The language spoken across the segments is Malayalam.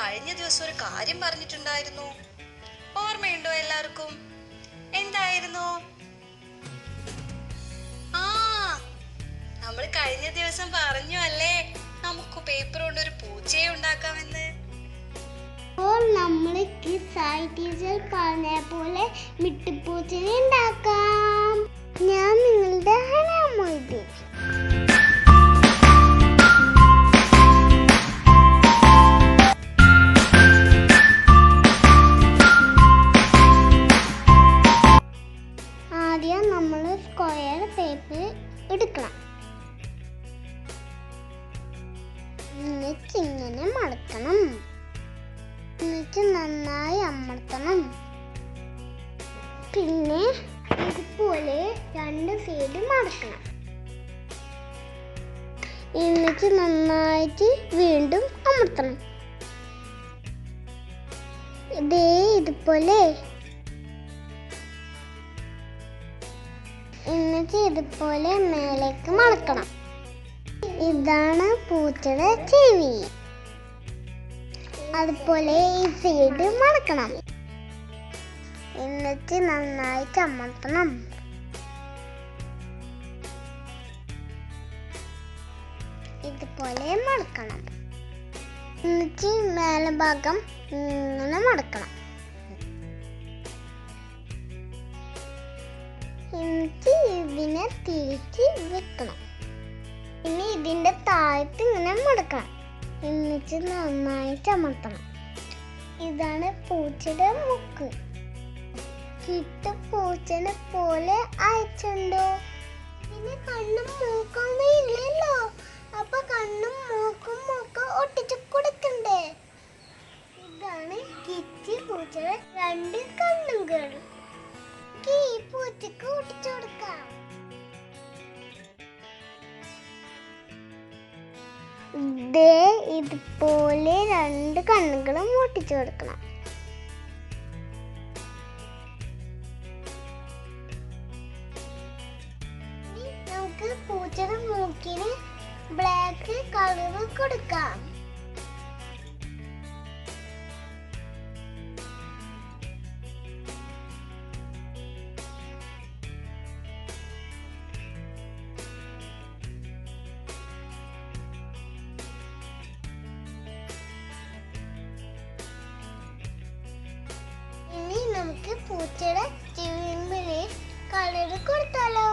കഴിഞ്ഞ ദിവസം ഒരു കാര്യം പറഞ്ഞിട്ടുണ്ടായിരുന്നു. ഓർമ്മയുണ്ടോ എല്ലാവർക്കും? എന്തായിരുന്നു? ആ, നമ്മൾ കഴിഞ്ഞ ദിവസം പറഞ്ഞു അല്ലേ, നമുക്ക് പേപ്പർ കൊണ്ട് ഒരു പൂച്ചയെ ഉണ്ടാക്കാമെന്ന്. നമ്മൾ ടീച്ചർ പറഞ്ഞ പോലെ മിട്ടിപ്പൂച്ചനെ ഉണ്ടാക്കാം. ഞാൻ നിങ്ങളുടെ ഹനാമൊയ്തി. ആദ്യം നമ്മൾ സ്ക്വയർ പേപ്പർ എടുക്കണം. എന്നിട്ട് ഇങ്ങനെ മടക്കണം. എന്നിട്ട് നന്നായി അമർത്തണം. പിന്നെ ഇതുപോലെ രണ്ട് സൈഡ് മടക്കണം. എന്നിട്ട് നന്നായിട്ട് വീണ്ടും അമർത്തണം. ഇതുപോലെ. എന്നിട്ട് ഇതുപോലെ മേലേക്ക് മടക്കണം. ഇതാണ് പൂച്ചയുടെ ചെവി. അതുപോലെ ഈ സൈഡ് മടക്കണം. എന്നിട്ട് നന്നായിട്ട് അമർത്തണം. ഇതുപോലെ മടക്കണം. എന്നിട്ട് മേലെ ഭാഗം ഇങ്ങനെ മടക്കണം. എന്നിട്ട് ഇതിനെ തിരിച്ച് വെക്കണം. ഇനി ഇതിന്റെ താഴത്ത് ഇങ്ങനെ മടക്കണം. എന്നിട്ട് നന്നായിട്ട് അമർത്തണം. ഇതാണ് പൂച്ചയുടെ മൂക്ക്. പൂച്ചനെ പോലെ അയച്ചുണ്ടോ? പിന്നെ കണ്ണും മൂക്കൊന്നും ഇല്ലല്ലോ. അപ്പൊ കണ്ണും മൂക്കും ഒക്കെ ഒട്ടിച്ചു കൊടുക്കണ്ടേ? ഇതാണ് കിച്ചി പൂച്ചയുടെ രണ്ട് കണ്ണുകൾ. ഈ പൂച്ചക്ക് ഒട്ടിച്ചു കൊടുക്കാം. ഇതുപോലെ രണ്ട് കണ്ണുകളും ഒട്ടിച്ചു കൊടുക്കണം. നമുക്ക് പൂച്ചയുടെ മൂക്കിന് ബ്ലാക്ക് കളർ കൊടുക്കാം. നമുക്ക് പൂച്ചയുടെ ചെവിമ്പില് കളർ കൊടുത്താലോ?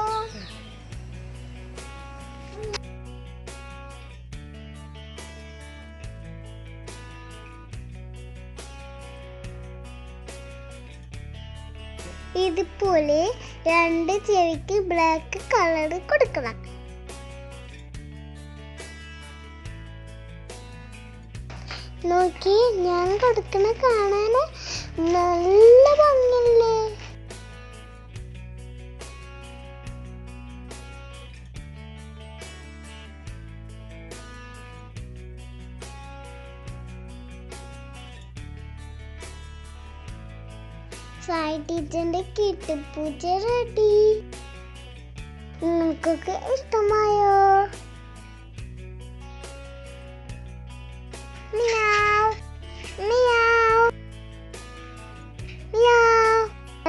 ഇതുപോലെ രണ്ട് ചെവിക്ക് ബ്ലാക്ക് കളർ കൊടുക്കണം. നോക്കി, ഞാൻ കൊടുക്കുന്ന കാണാൻ നല്ല ഭംഗിയല്ലേ? സായി ടീച്ചറിന്റെ കിട്ടുപൂച്ച റെഡി. നിങ്ങൾക്കൊക്കെ ഇഷ്ടമായോ?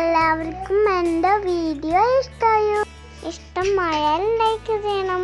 എല്ലാവർക്കും എൻ്റെ വീഡിയോ ഇഷ്ടമായാൽ ലൈക്ക് ചെയ്യണം.